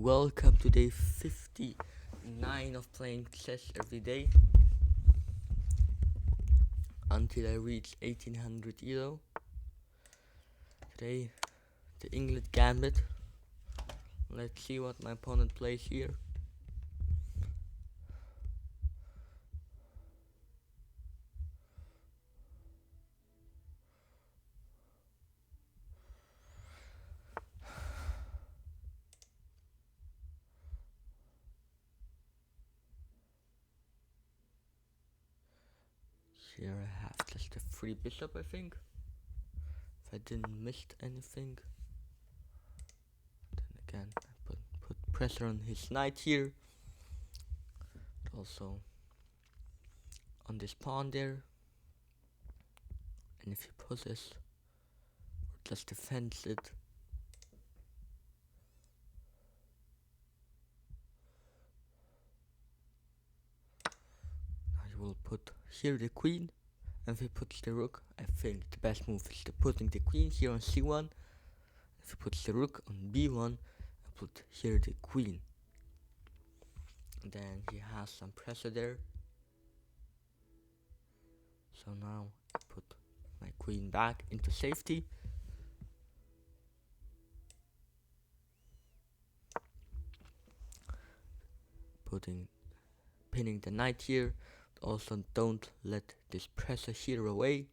welcome to day 59 of playing chess every day until I reach 1800 Elo. Today, the England Gambit. Let's see what my opponent plays here. Here I have just a free bishop, I think. If I didn't miss anything. Then again, I put pressure on his knight here. But also on this pawn there. And if he pushes, or just defends it, I will put here the queen. And if he puts the rook, I think the best move is to putting the queen here on c1. If he puts the rook on b1, I put here the queen. And then he has some pressure there. So now I put my queen back into safety. Pinning the knight here. Also don't let this pressure here away.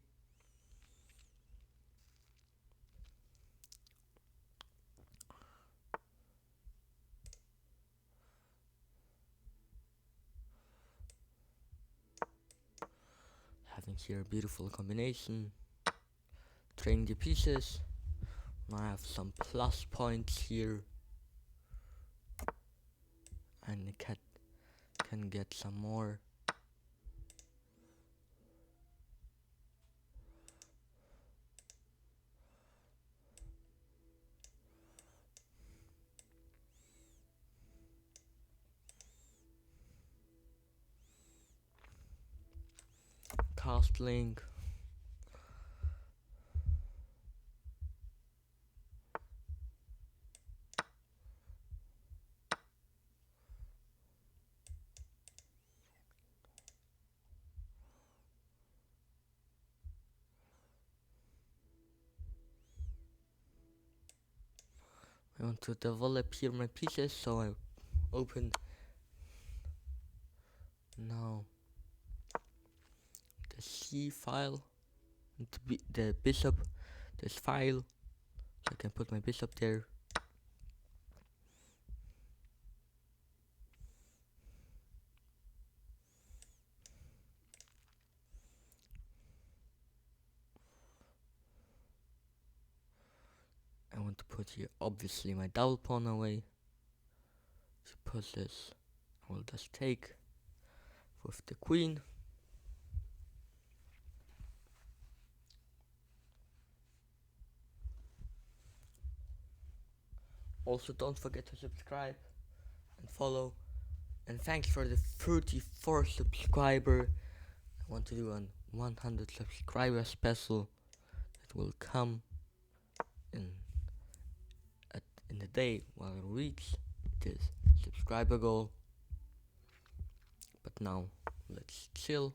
Having here a beautiful combination. Trading the pieces. Now I have some plus points here. And I can get some more. Castling. I want to develop here my pieces, so I open now the C file, and the bishop, this file, so I can put my bishop there. I want to put here obviously my double pawn away. To put this, I will just take with the queen. Also don't forget to subscribe and follow. And thanks for the 34 subscriber. I want to do a 100 subscriber special that will come in the day while I reach this subscriber goal. But now let's chill.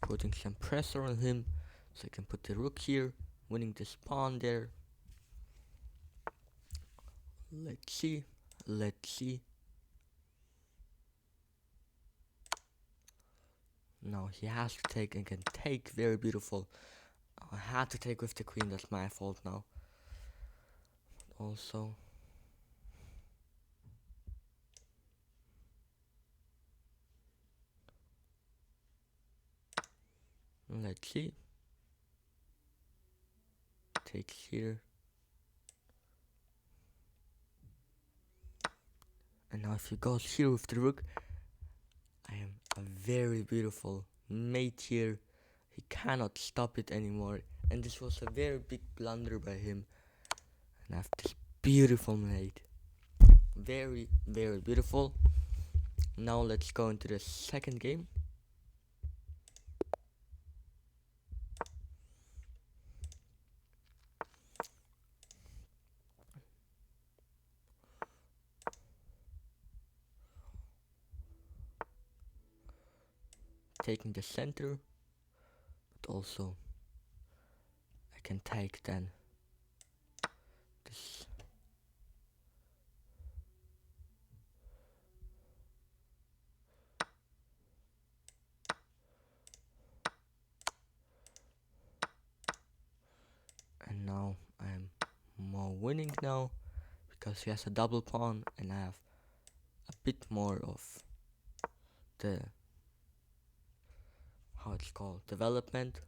Putting some pressure on him so I can put the rook here, winning this pawn there. Let's see. No, he has to take and can take. Very beautiful. I had to take with the queen, that's my fault now. Also, let's see. Take here. And now if he goes here with the rook, I am a very beautiful mate here. He cannot stop it anymore, and this was a very big blunder by him. And I have this beautiful mate. Very, very beautiful. Now let's go into the second game. Taking the center, but also I can take then this. And now I'm more winning now because he has a double pawn and I have a bit more of the, how it's called, development.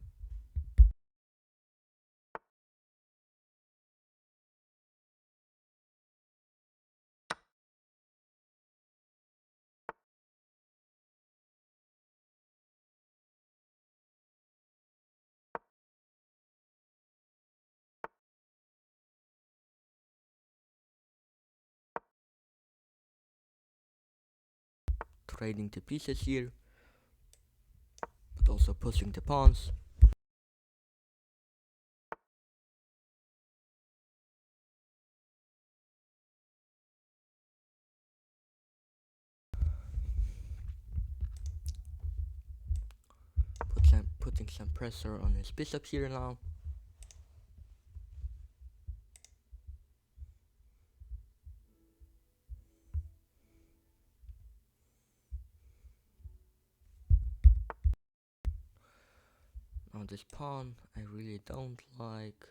Trading the pieces here, but also pushing the pawns. Putting some pressure on his bishop here now. Now this pawn I really don't like,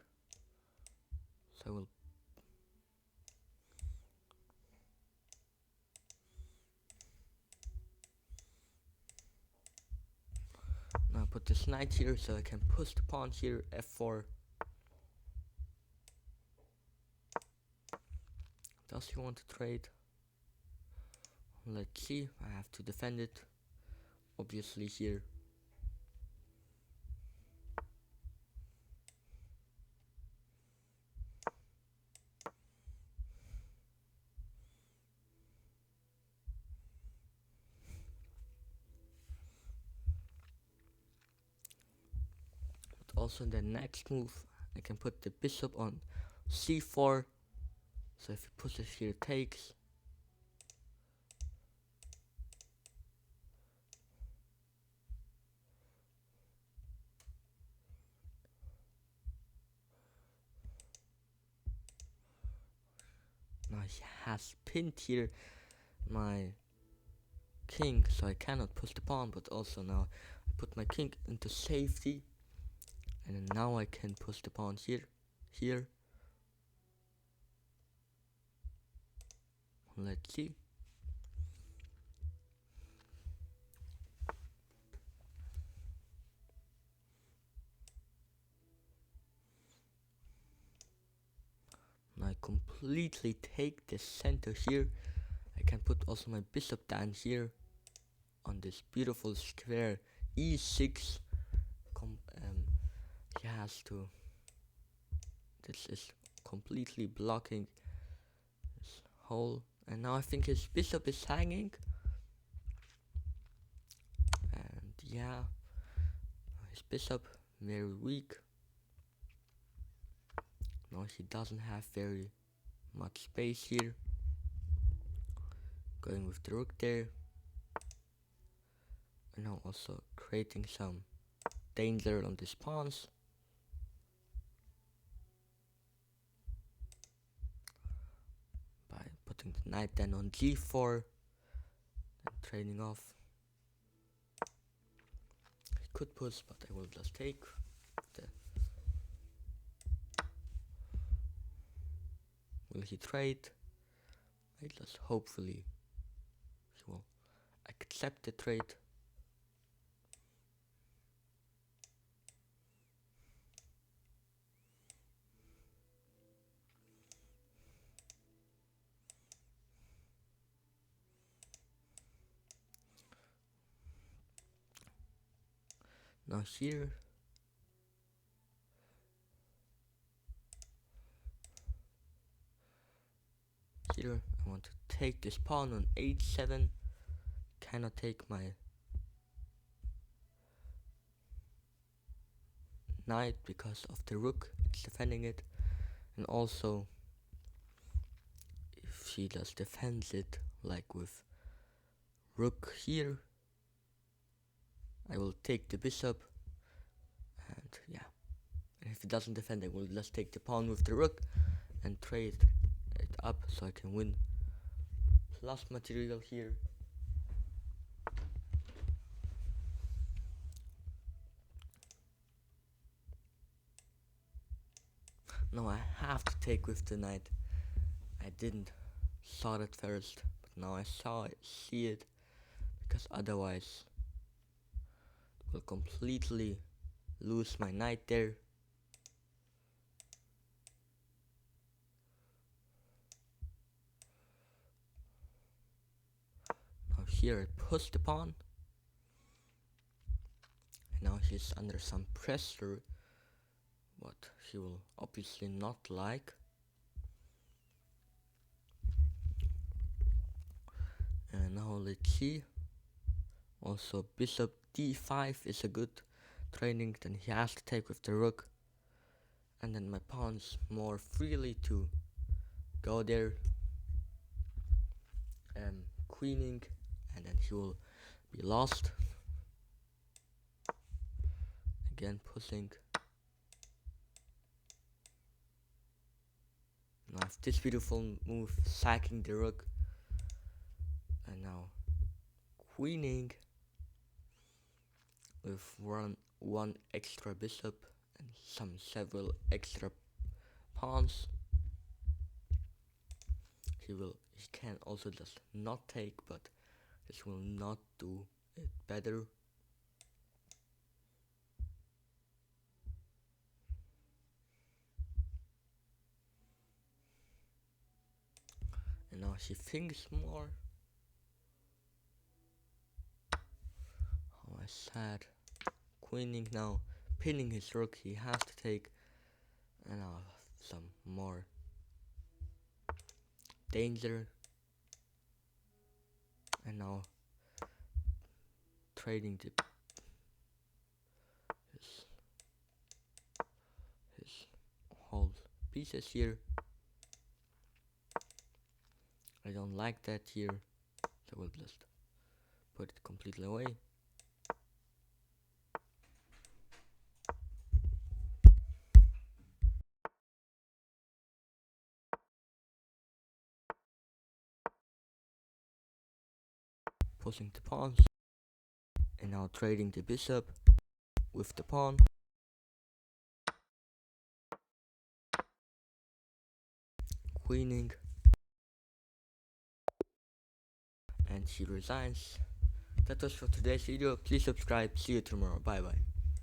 so I will now put this knight here so I can push the pawn here, f4. Does he want to trade? Let's see, I have to defend it, obviously here. But also in the next move, I can put the bishop on c4, so if he pushes here takes. Now he has pinned here my king, so I cannot push the pawn, but also now I put my king into safety, and now I can push the pawn here. Let's see. Now I completely take the center here. I can put also my bishop down here on this beautiful square e6. He has to. This is completely blocking this hole, and now I think his bishop is hanging. And yeah, his bishop very weak. Now he doesn't have very much space here. Going with the rook there. And now also creating some danger on these pawns. By putting the knight then on g4 and trading off. He could push, but I will just take the. Will he trade? I just hopefully he will accept the trade. Now here I want to take this pawn on h7. Cannot take my knight because of the rook. It's defending it, and also if she just defends it like with rook here, I will take the bishop, and yeah. And if it doesn't defend, I will just take the pawn with the rook and trade it up so I can win plus material here. Now I have to take with the knight. I didn't saw it first, but now I see it, because otherwise I will completely lose my knight there. Now here I push the pawn, and now he's under some pressure, what he will obviously not like. And now let's see. Also bishop d5 is a good training. Then he has to take with the rook, and then my pawn's more freely to go there, queening, and then he will be lost. Again pushing. Now I have this beautiful move, sacking the rook, and now queening with one extra bishop and several extra pawns. He can also just not take, but this will not do it better. And now she thinks more. Oh, I sad. Queening now, pinning his rook. He has to take, and now some more danger. And now trading his whole pieces here. I don't like that here, so we'll just put it completely away. Pushing the pawns, and now trading the bishop with the pawn. Queening, and she resigns. That was for today's video. Please subscribe. See you tomorrow. Bye bye.